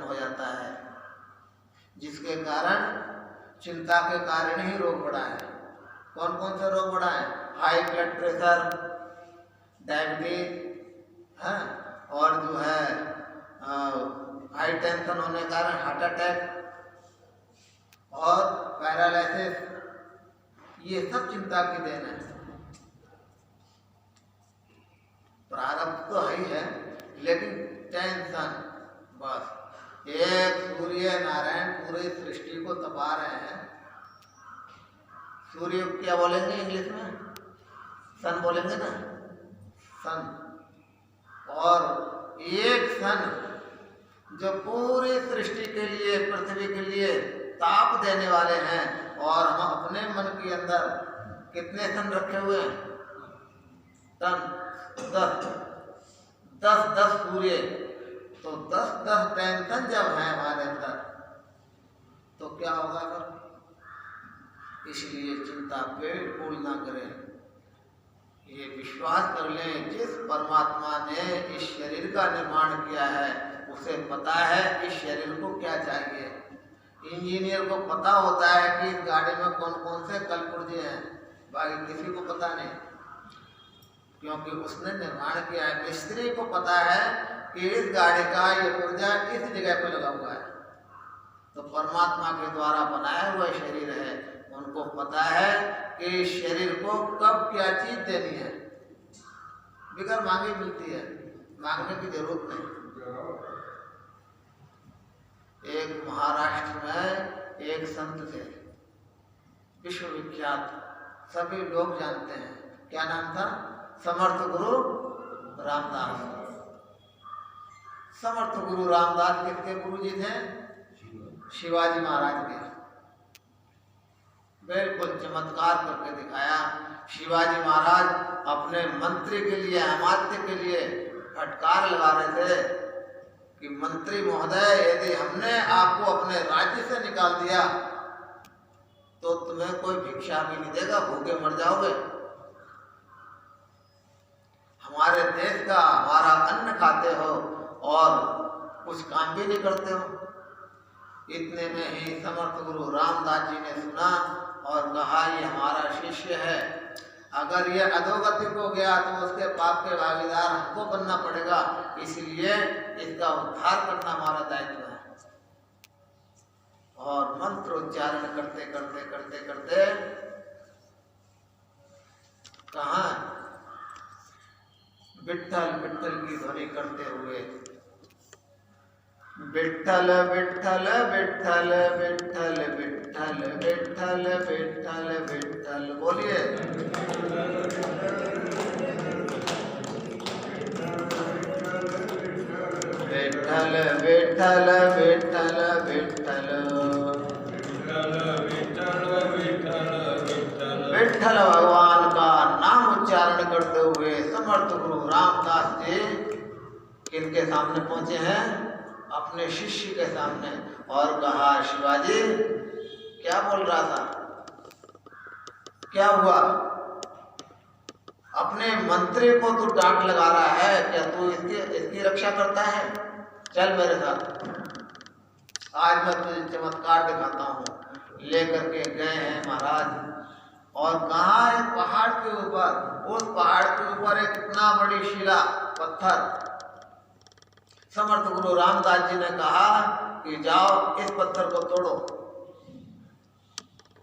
हो जाता है, जिसके कारण चिंता के कारण ही रोग बढ़ा है। कौन कौन से रोग बढ़ा है? हाई ब्लड प्रेशर, डायबिटीज है, और जो है हाई टेंशन होने के कारण हार्ट अटैक और पैरालिसिस, ये सब चिंता की देन है। प्रारब्ध तो है ही है, लेकिन टेंशन, बस एक सूर्य नारायण पूरी सृष्टि को तपा रहे हैं। सूर्य क्या बोलेंगे इंग्लिश में? सन बोलेंगे ना, सन। और एक सन जो पूरी सृष्टि के लिए, पृथ्वी के लिए ताप देने वाले हैं, और हम अपने मन के अंदर कितने सन रखे हुए हैं? तन 10 सूर्य, तो 10 टेंशन जब है हमारे अंदर, तो क्या होगा फिर? इसलिए चिंता बिल्कुल ना करें। ये विश्वास कर लें, जिस परमात्मा ने इस शरीर का निर्माण किया है उसे पता है इस शरीर को क्या चाहिए। इंजीनियर को पता होता है कि इस गाड़ी में कौन कौन से कल पुर्जे हैं, बाकी किसी को पता नहीं, क्योंकि उसने निर्माण किया है। मिस्त्री को पता है कि इस गाड़ी का ये पुर्जा इस जगह पर लगा हुआ है। तो परमात्मा के द्वारा बनाया हुआ शरीर है, उनको पता है कि इस शरीर को कब क्या चीज देनी है। बिगर मांगे मिलती है, मांगने की जरूरत नहीं। एक महाराष्ट्र में एक संत थे, विश्वविख्यात, सभी लोग जानते हैं। क्या नाम था? समर्थ गुरु रामदास। समर्थ गुरु रामदास किसके गुरु जी थे? शिवाजी महाराज के। बिल्कुल चमत्कार करके दिखाया। शिवाजी महाराज अपने मंत्री के लिए, अमात्य के लिए फटकार लगा रहे थे कि मंत्री महोदय, यदि हमने आपको अपने राज्य से निकाल दिया तो तुम्हें कोई भिक्षा भी नहीं देगा, भूखे मर जाओगे। हमारे देश का हमारा अन्न खाते हो और कुछ काम भी नहीं करते हो। इतने में ही समर्थ गुरु रामदास जी ने सुना और कहा, ये हमारा शिष्य है, अगर ये अधोगति को गया तो उसके पाप के भागीदार हमको बनना पड़ेगा, इसलिए इसका उद्धार करना हमारा दायित्व है। और मंत्र उच्चारण करते करते करते करते कहाँ विठ्ठल विठ्ठल की ध्वनि करते हुए, विठ्ठल विठ्ठल विठ्ठल विठ्ठल विठ्ठल विठ्ठल विठ्ठल विठ्ठल, बोलिए। विठ्ठल विठ्ठल विठ्ठल विठ्ठल विठ्ठल भगवान का नाम उच्चारण करते हुए समर्थ गुरु रामदास जी किनके सामने पहुंचे हैं? अपने शिष्य के सामने, और कहा, शिवाजी क्या बोल रहा था? क्या हुआ? अपने मंत्री को तू डांट लगा रहा है, क्या तू इसकी रक्षा करता है? चल मेरे साथ, आज मैं तुझे चमत्कार दिखाता हूँ। लेकर के गए हैं महाराज, और कहा एक पहाड़ के ऊपर, उस पहाड़ के ऊपर एक इतना बड़ी शिला, पत्थर। समर्थ गुरु रामदास जी ने कहा कि जाओ इस पत्थर को तोड़ो।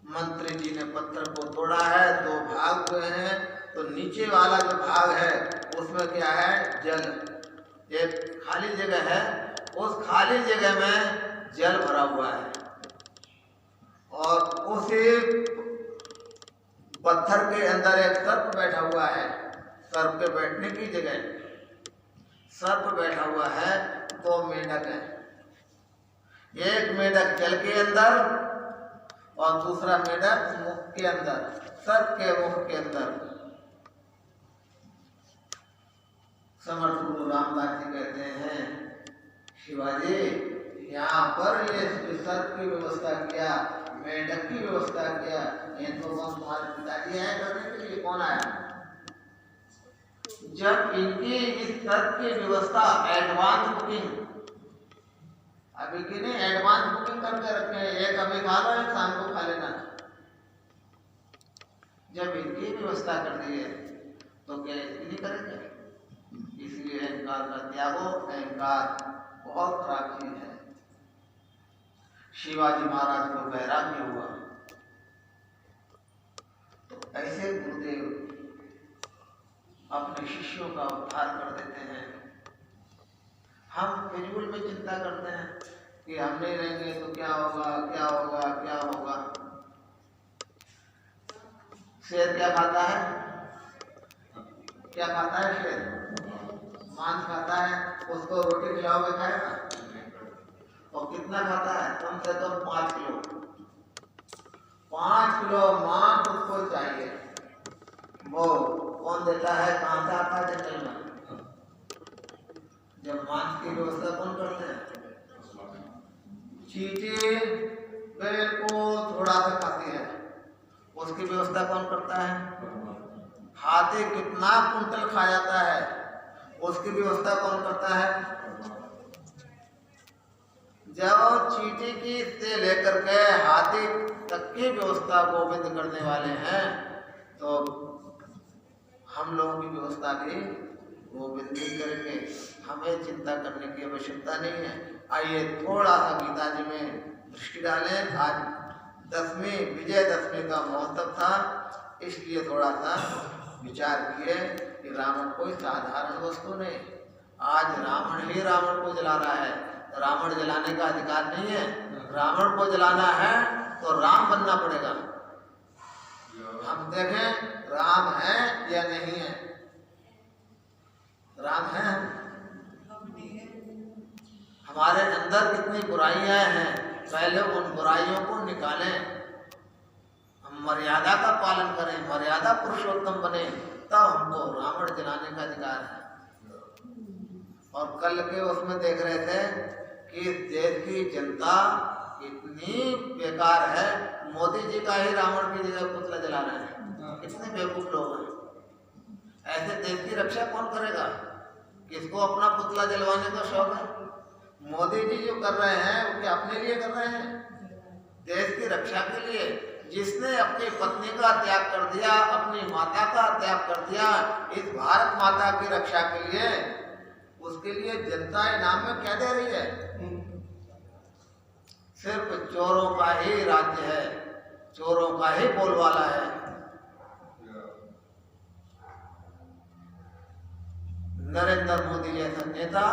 मंत्री जी ने पत्थर को तोड़ा है, 2 भाग हुए हैं। तो नीचे वाला जो भाग है उसमें क्या है? जल। एक खाली जगह है, उस खाली जगह में जल भरा हुआ है, और उसी पत्थर के अंदर एक सर्प बैठा हुआ है। सर्प के बैठने की जगह सर्प बैठा हुआ है। 2 मेंढक हैं, एक मेंढक जल के अंदर और दूसरा मेंढक मुख के अंदर, सर्प के मुख के अंदर। समर्थ गुरु रामदास जी कहते हैं, शिवाजी यहाँ पर ये सर्प की व्यवस्था किया, मेंढक की व्यवस्था किया, ये तो कौन तुम्हारे पिताजी आए करने के लिए? कौन आया? जब इनकी इस सर्प की व्यवस्था, एडवांस बुकिंग, अभी की नहीं, एडवांस बुकिंग करके रखे हैं, एक अभी खा लो, एक शाम को खा लेना। जब इनकी व्यवस्था कर दी है तो क्या इसकी नहीं करेंगे? इसलिए अहंकार का त्यागो। अहंकार बहुत खराब चीज है। शिवाजी महाराज को वैराग्य हुआ तो ऐसे गुरुदेव अपने शिष्यों का उद्धार कर देते हैं। हम फिजूल में चिंता करते हैं कि हम नहीं रहेंगे तो क्या होगा, क्या होगा, क्या होगा। शेर क्या खाता है? क्या खाता है शेर? मांस खाता है। उसको रोटी खिलाओगे खाएगा? और कितना खाता है? कम से कम 5 किलो। 5 किलो मांस उसको चाहिए। वो कौन देता है? कहाँ से आता है? जंगल में। जब मांस की व्यवस्था कौन करते हैं? चींटी बेल को थोड़ा सा खाती है, उसकी व्यवस्था कौन करता है? हाथी कितना कुंटल खा जाता है, उसकी व्यवस्था कौन करता है? जब चींटी की से लेकर के हाथी तक की व्यवस्था गोविंद करने वाले हैं तो हम लोगों की व्यवस्था भी गोविंद ही करेंगे। हमें चिंता करने की आवश्यकता नहीं है। आइए थोड़ा सा गीता जी में दृष्टि डालें। आज दसवीं विजयदशमी का महोत्सव था, इसलिए थोड़ा सा विचार किए कि रावण कोई साधारण वस्तु नहीं। आज रावण ही रावण को जला रहा है। रावण जलाने का अधिकार नहीं है। रावण को जलाना है तो राम बनना पड़ेगा। हम देखें राम है या नहीं है। राम है? हमारे अंदर कितनी बुराइयां हैं, पहले उन बुराइयों को निकालें। हम मर्यादा का पालन करें, मर्यादा पुरुषोत्तम बने, तब हमको रावण जलाने का अधिकार है। और कल के उसमें देख रहे थे कि देश की जनता इतनी बेकार है, मोदी जी का ही रावण की जगह पुतला जला रहे हैं। कितने बेवकूफ लोग हैं। ऐसे देश की रक्षा कौन करेगा? किसको अपना पुतला जलवाने का शौक है? मोदी जी जो कर रहे हैं वो क्या अपने लिए कर रहे हैं? देश की रक्षा के लिए। जिसने अपनी पत्नी का त्याग कर दिया, अपनी माता का त्याग कर दिया इस भारत माता की रक्षा के लिए, उसके लिए जनता इनाम में क्या दे रही है? सिर्फ चोरों का ही राज्य है, चोरों का ही बोलबाला है। नरेंद्र मोदी जैसा नेता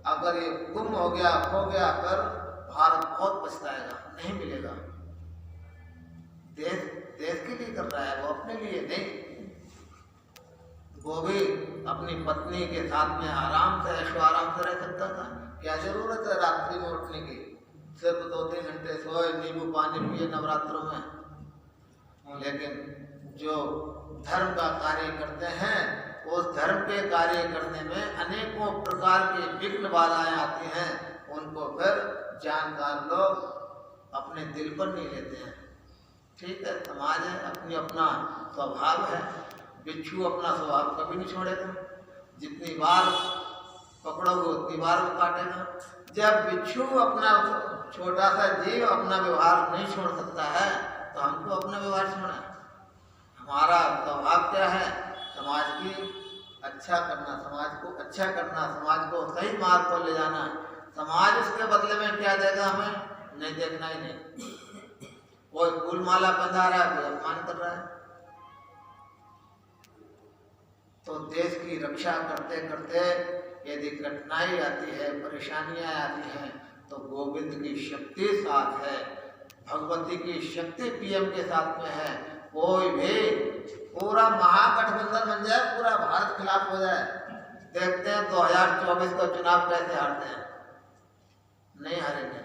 अगर ये गुम हो गया, खो गया, कर भारत बहुत पछताएगा, नहीं मिलेगा। देश के लिए कर रहा है, वो अपने लिए नहीं। वो भी अपनी पत्नी के साथ में आराम से ऐशो आराम से रह सकता था। क्या जरूरत है रात्रि में उठने की? सिर्फ 2-3 घंटे सोए, नींबू पानी पिए नवरात्रों में। लेकिन जो धर्म का कार्य करते हैं, उस धर्म के कार्य करने में अनेकों प्रकार की विघ्न बाधाएं आती हैं। उनको फिर जानकार लोग अपने दिल पर नहीं लेते हैं। ठीक है, समाज है, अपनी अपना स्वभाव है। बिच्छू अपना स्वभाव कभी नहीं छोड़ेगा। जितनी बार पकड़ोगे उतनी बार वो काटेगा। जब बिच्छू अपना छोटा सा जीव अपना व्यवहार नहीं छोड़ सकता है तो हमको अपना व्यवहार छोड़ना है। हमारा स्वभाव क्या है? समाज की अच्छा करना, समाज को अच्छा करना, समाज को सही मार्ग पर ले जाना। समाज उसके बदले में क्या देगा हमें? नहीं देखना ही नहीं। कोई फूल माला बंधा रहा है, कोई अपमान कर रहा है। तो देश की रक्षा करते करते यदि कठिनाई आती है, परेशानियां आती हैं, तो गोविंद की शक्ति साथ है, भगवती की शक्ति पीएम के साथ में है। कोई भी पूरा महागठबंधन बन जाए, पूरा भारत खिलाफ हो जाए, देखते हैं 2024 का चुनाव कैसे हारते हैं। नहीं हारेंगे।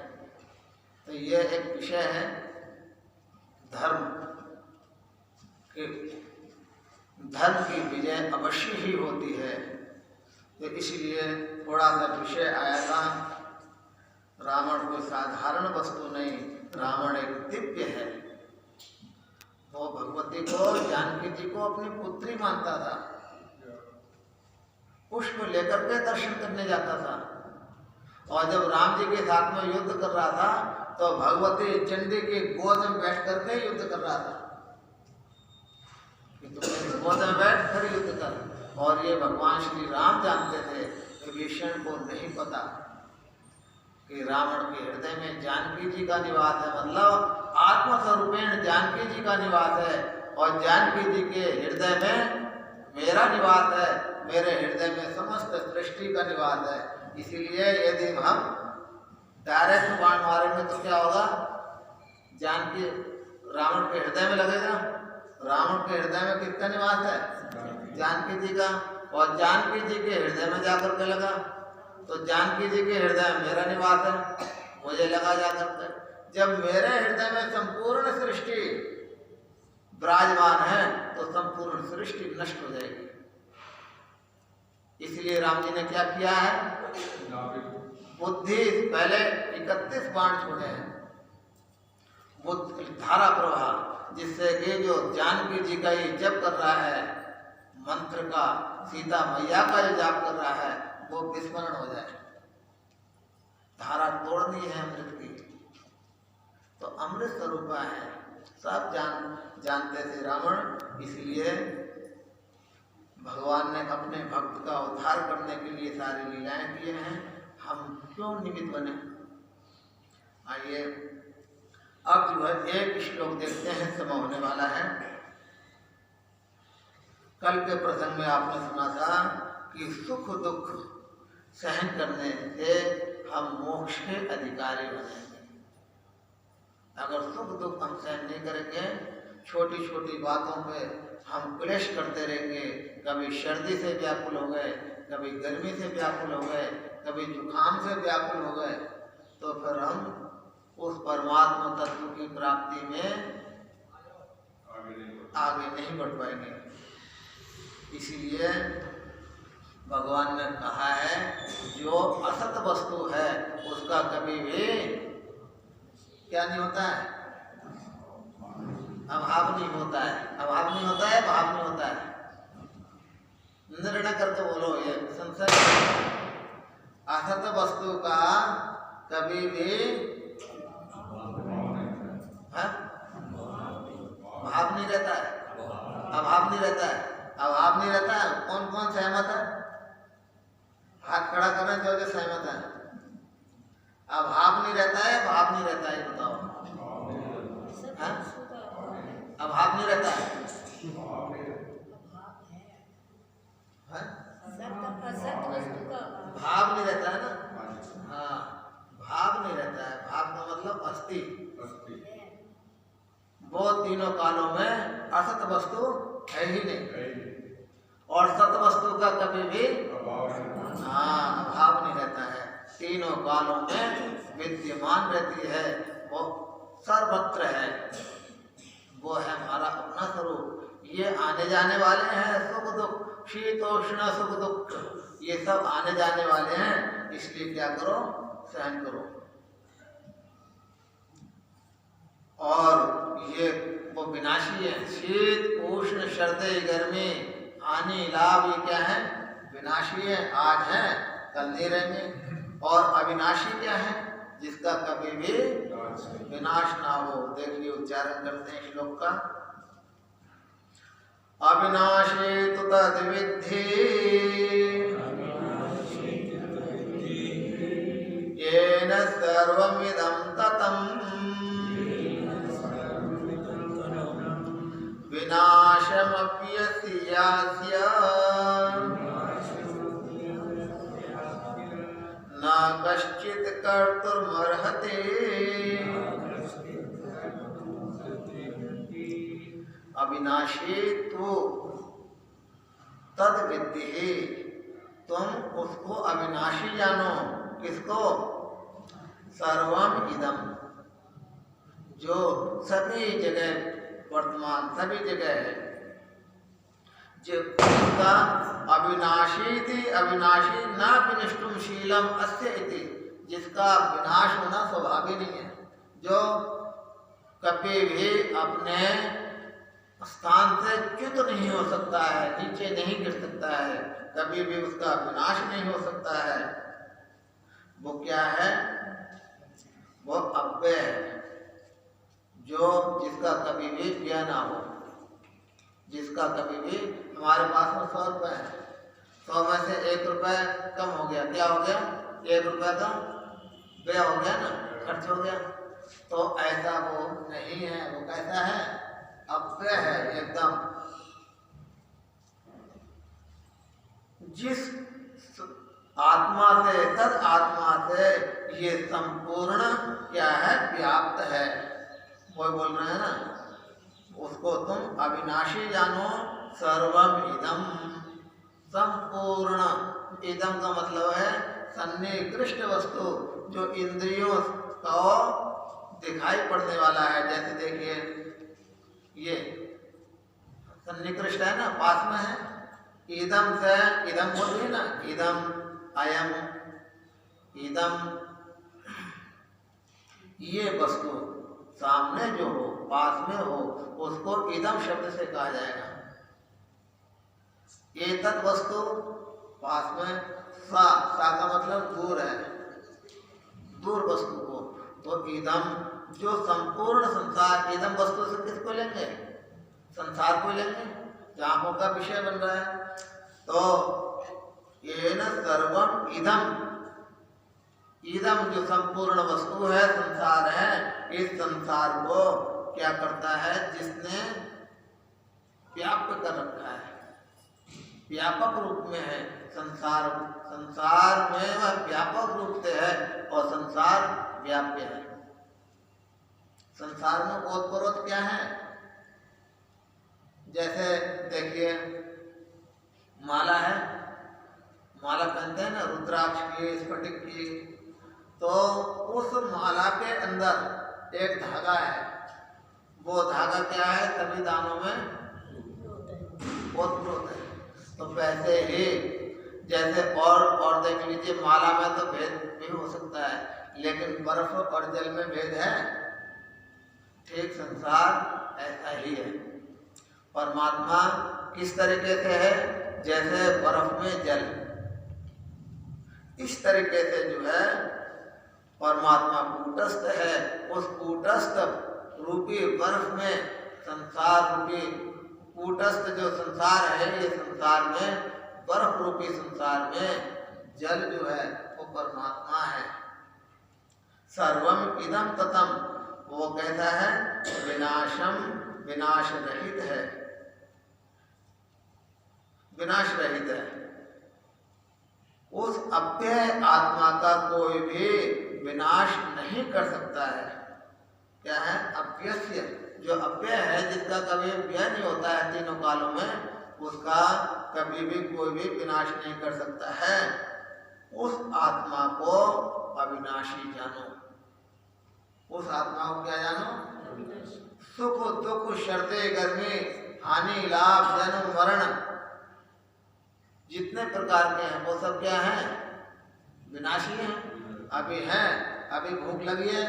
तो ये एक विषय है धर्म की विजय अवश्य ही होती है। तो इसलिए थोड़ा सा विषय आया था। रावण कोई साधारण वस्तु नहीं, रावण एक दिव्य है। वो भगवती को, जानकी जी को अपनी पुत्री मानता था। पुष्प लेकर के दर्शन करने जाता था। और जब राम जी के साथ में युद्ध कर रहा था तो भगवती चंडी की गोद में बैठ करके युद्ध कर रहा था कि तुम मेरी गोद में बैठ कर युद्ध कर। और ये भगवान श्री राम जानते थे, विभीषण को नहीं पता कि रावण के हृदय में जानकी जी का निवास है, मतलब आत्मस्वरूपेण जानकी जी का निवास है और जानकी जी के हृदय में मेरा निवास है, मेरे हृदय में समस्त सृष्टि का निवास है। इसीलिए यदि हम डायरेक्ट बाण मारेंगे तो क्या होगा, जानकी रावण के हृदय में लगेगा। रावण के हृदय में किसका निवास है, जानकी जी का, और जानकी जी के हृदय में जाकर के लगा तो जानकी जी के हृदय में मेरा निवास है, मुझे लगा जाकर के। जब मेरे हृदय में संपूर्ण सृष्टि विराजमान है तो संपूर्ण सृष्टि नष्ट हो जाएगी। इसलिए राम जी ने क्या किया है, बुद्धि पहले 31 बाण छोड़े हैं, बुद्धि धारा प्रवाह, जिससे कि जो जानकी जी का ये जप कर रहा है मंत्र का, सीता मैया का जो जाप कर रहा है वो विस्मरण हो जाए। धारा तोड़नी है अमृत की, तो अमृत स्वरूपा है, सब जानते थे रावण। इसलिए भगवान ने अपने भक्त का उद्धार करने के लिए सारी लीलाएं किए हैं, हम क्यों निमित्त बने। आइए अब जो है एक श्लोक देखते हैं, समय होने वाला है। कल के प्रसंग में आपने सुना था कि सुख दुख सहन करने से हम मोक्ष के अधिकारी बनेंगे। अगर सुख दुख हम सहन नहीं करेंगे, छोटी छोटी बातों पे हम क्लेश करते रहेंगे, कभी सर्दी से व्याकुल हो गए, कभी गर्मी से व्याकुल हो गए, कभी जुकाम से व्याकुल हो गए, तो फिर हम उस परमात्मा तत्व की प्राप्ति में आगे नहीं बढ़ पाएंगे। इसीलिए भगवान ने कहा है जो असत वस्तु है उसका कभी भी क्या नहीं होता है, अभाव नहीं होता है, अभाव नहीं होता है, भाव नहीं होता है। निर्णय करके बोलो, ये संसार असत वस्तु का कभी भी भाव नहीं रहता है, अभाव नहीं रहता है, अभाव नहीं रहता है। कौन कौन सहमत है, हाथ खड़ा करें जो जो सहमत है। अभाव नहीं रहता है, भाव नहीं रहता है, बताओ। अभाव नहीं रहता है, भाव नहीं रहता है ना। हाँ, भाव नहीं रहता है, भाव का मतलब अस्थि। वो तीनों कालों में असत वस्तु है ही नहीं, और सत वस्तु का कभी भी अभाव नहीं रहता है, तीनों कालों में विद्यमान रहती है, वो सर्वत्र है, वो है हमारा अपना स्वरूप। ये आने जाने वाले हैं, सुख दुख, शीतोष्ण सुख दुख, ये सब आने जाने वाले हैं। इसलिए क्या करो, सहन करो। और ये वो विनाशी है, शीत उष्ण सर्दी गर्मी हानि लाभ, ये क्या है, विनाशी है, आज है कल नहीं रहेंगे। और अविनाशी क्या है, जिसका कभी भी विनाश ना हो। देखिए उच्चारण करते हैं श्लोक का, अविनाशी तु तद्विद्धि येन सर्वमिदं ततं विनाशमप्यस्य यास्य न कश्चित् कर्तुमर्हति। अविनाशी तू तद विद्धि, तुम उसको अविनाशी जानो। किसको, सर्वम इदम, जो सभी जगह वर्तमान सभी जगह है, जो उसका अविनाशी थी, अविनाशी न विनष्टुम शीलम अस्य इति, जिसका विनाश होना स्वभाव ही नहीं है, जो कभी भी अपने स्थान से च्युत नहीं हो सकता है, नीचे नहीं गिर सकता है, कभी भी उसका विनाश नहीं हो सकता है। वो क्या है? वो अव्यय है, जो जिसका कभी भी व्यय ना हो, जिसका कभी भी। हमारे पास में 100 रुपए है, 100 में से 1 रुपए कम हो गया, क्या हो गया? 1 रुपया तो व्यय हो गया ना, खर्च हो गया। तो ऐसा वो नहीं है, वो कैसा है? अव्यय है एकदम। जिस आत्मा से, तद आत्मा से ये संपूर्ण क्या है? व्याप्त है। वो बोल रहे हैं ना, उसको तुम अविनाशी जानो। सर्वम इदम, संपूर्ण। इदम का मतलब है सन्निकृष्ट वस्तु, जो इंद्रियों को दिखाई पड़ने वाला है। जैसे देखिए ये सन्निकृष्ट है ना, पास में है। इदम से, इदम बोलिए ना, इदम, अयम, इदम, ये वस्तु सामने जो हो, पास में हो, उसको इदम शब्द से कहा जाएगा। एतत् वस्तु पास में, सा का मतलब दूर है, दूर वस्तु को। तो इदम, जो संपूर्ण संसार, इदम वस्तु से किसको लेंगे? संसार को लेंगे, जो आंखों का विषय बन रहा है। तो येन सर्वम इदम, इदम जो संपूर्ण वस्तु है, संसार है, इस संसार को क्या करता है? जिसने व्याप्त कर रखा है, व्यापक रूप में है संसार। संसार में वह व्यापक रूप से है और संसार व्याप्य है। संसार में ओतप्रोत क्या है? जैसे देखिए माला है, माला पहनते हैं ना, रुद्राक्ष की, स्फटिक की। तो उस माला के अंदर एक धागा है, वो धागा क्या है? सभी दानों में ओतप्रोत है। तो वैसे ही जैसे और देख लीजिए, माला में तो भेद भी हो सकता है, लेकिन बर्फ और जल में भेद है। ठीक संसार ऐसा ही है। परमात्मा किस तरीके से है? जैसे बर्फ में जल, इस तरीके से जो है परमात्मा कूटस्थ है। उस कूटस्थ रूपी बर्फ में, संसार रूपी कूटस्थ जो संसार है, ये संसार में, बर्फ रूपी संसार में जल जो है वो परमात्मा है। सर्वम इदम ततम, वो कहता है विनाशम, विनाश रहित है, विनाश रहित है। उस अव्यय आत्मा का कोई भी विनाश नहीं कर सकता है। क्या है? अव्यस्य, जो अव्यय है, जिसका कभी व्यय नहीं होता है तीनों कालों में, उसका कभी भी कोई भी विनाश नहीं कर सकता है। उस आत्मा को अविनाशी जानो। उस आत्मा को क्या जानो? सुख दुख, शर्ते गर्मी, हानि लाभ, जन्म मरण, जितने प्रकार के हैं वो सब क्या हैं? विनाशी हैं। अभी हैं, अभी भूख लगी है,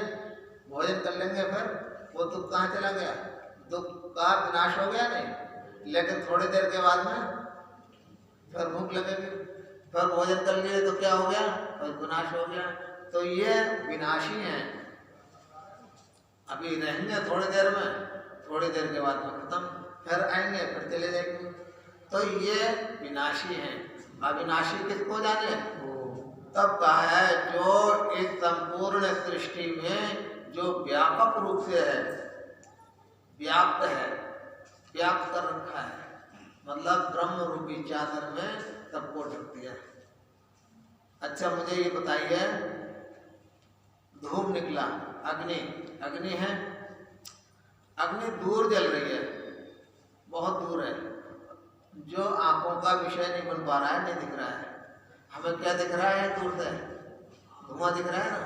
भोजन कर लेंगे, फिर वो दुख कहाँ चला गया? दुख का विनाश हो गया नहीं, लेकिन थोड़ी देर के बाद में फिर भूख लगेगी, फिर भोजन कर लिए तो क्या हो गया? फिर विनाश हो गया। तो ये विनाशी हैं। अभी रहेंगे थोड़ी देर में, थोड़ी देर के बाद में खत्म, फिर आएंगे, फिर चले जाएंगे। तो ये विनाशी हैं। अविनाशी किसको जाने? तब कहा है जो इस संपूर्ण सृष्टि में जो व्यापक रूप से है, व्याप्त है, व्याप्त कर रखा है, मतलब ब्रह्म रूपी चादर में सबको ढक दिया है। अच्छा मुझे ये बताइए, धूप निकला, अग्नि, अग्नि है, अग्नि दूर जल रही है, बहुत दूर है, जो आंखों का विषय नहीं बन पा रहा है, नहीं दिख रहा है। हमें क्या दिख रहा है? दूर से धुआं दिख रहा है ना।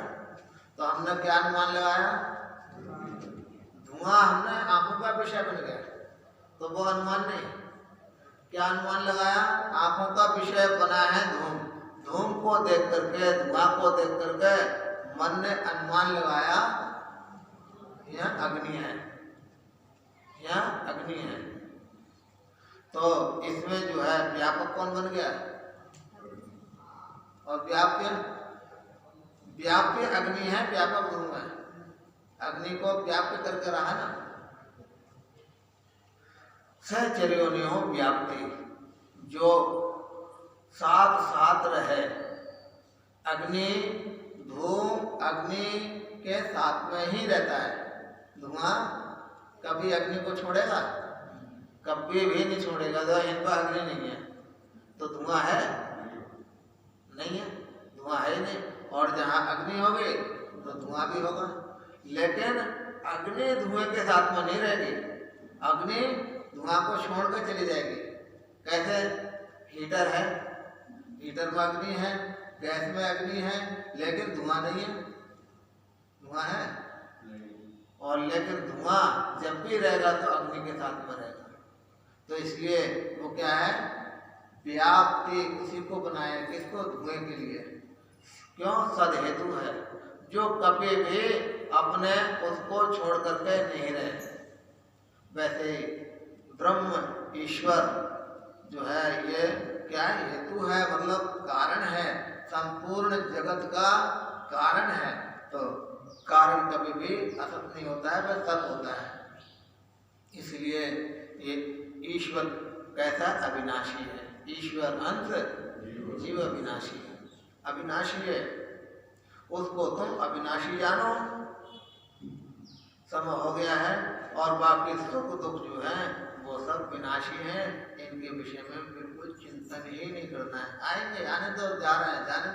तो हमने क्या अनुमान लगाया? धुआं हमने आंखों का विषय बन गया, तो वो अनुमान नहीं। क्या अनुमान लगाया? आंखों का विषय बना है धूम, धूम को देख करके, धुआं को देख करके मन ने अनुमान लगाया यह अग्नि है, यह अग्नि है। तो इसमें जो है व्यापक कौन बन गया और व्याप्य? व्याप्य अग्नि है, व्यापक धूम है। अग्नि को व्याप्य करके रहा ना, सहचर्योनियो व्याप्ति, जो साथ साथ रहे। अग्नि धूम अग्नि के साथ में ही रहता है। धुआं कभी अग्नि को छोड़ेगा? कभी भी नहीं छोड़ेगा। तो इन पर अग्नि नहीं है तो धुआं है नहीं है, धुआं है ही नहीं। और जहाँ अग्नि होगी तो धुआं भी होगा। लेकिन अग्नि धुएं के साथ में नहीं रहेगी, अग्नि धुआं को छोड़ कर चली जाएगी। कैसे? हीटर है, हीटर में अग्नि है, गैस में अग्नि है, लेकिन धुआं नहीं है। धुआं है और लेकिन धुआं जब भी रहेगा तो अग्नि के साथ में रहेगा। तो इसलिए वो क्या है? व्याप्ति उसी को बनाए, किसको? धुएं के लिए। क्यों? सदहेतु है, जो कभी भी अपने उसको छोड़ करके नहीं रहे। वैसे ही ब्रह्म ईश्वर जो है ये क्या है? हेतु है, मतलब कारण है, संपूर्ण जगत का कारण है। तो कारण कभी भी असत नहीं होता है, वह सत होता है। इसलिए ये ईश्वर कैसा? अविनाशी है। ईश्वर अंश, जीव अविनाशी है। अविनाशी है, उसको तुम अविनाशी जानो, समय हो गया है। और बाकी सुख दुख जो है वो सब विनाशी हैं, इनके विषय में बिल्कुल चिंतन ही नहीं करना है। आएंगे, आने तो जा रहे हैं, जाने।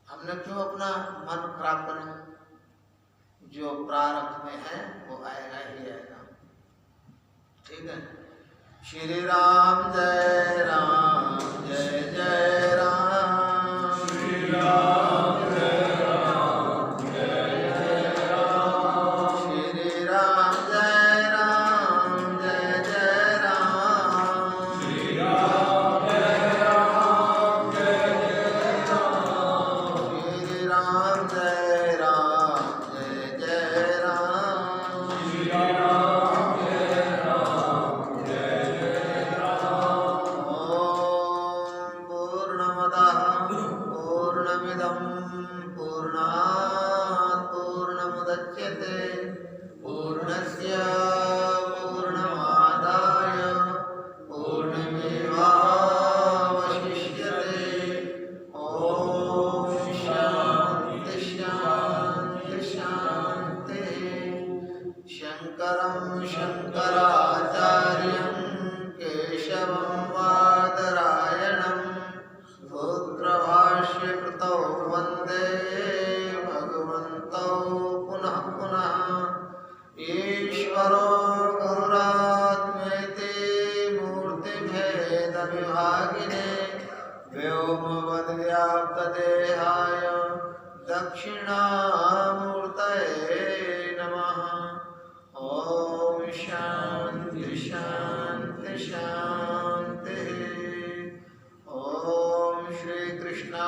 हमने क्यों अपना मन खराब करना? जो प्रारब्ध में है वो आएगा ही आएगा। ठीक है। श्री राम जय राम, जय जय राम। श्री राम जय राम, जय जय राम। श्री राम जय राम, जय जय राम। श्री राम जय राम, जय जय राम। श्री राम जय राम, जय जय राम। श्री राम जय राम, जय जय राम। ओम पूर्णमदः पूर्णमिदं पूर्णात् पूर्णमुदच्यते पूर्णस्य पूर्णमादाय पूर्णमेवावशिष्यते। ओम शांति शांति शांति। शंकरं शंकराचार्यं केशवं बादरायणं सूत्रभाष्यकृतौ वन्दे भगवन्तौ पुनः पुनः। ईश्वरो गुरुरात्मेति मूर्तिभेदविभागिने व्योमवद्व्याप्तदेहाय दक्षिणामूर्तये नमः। ओम शांति शांति शांति। ओम श्री कृष्णा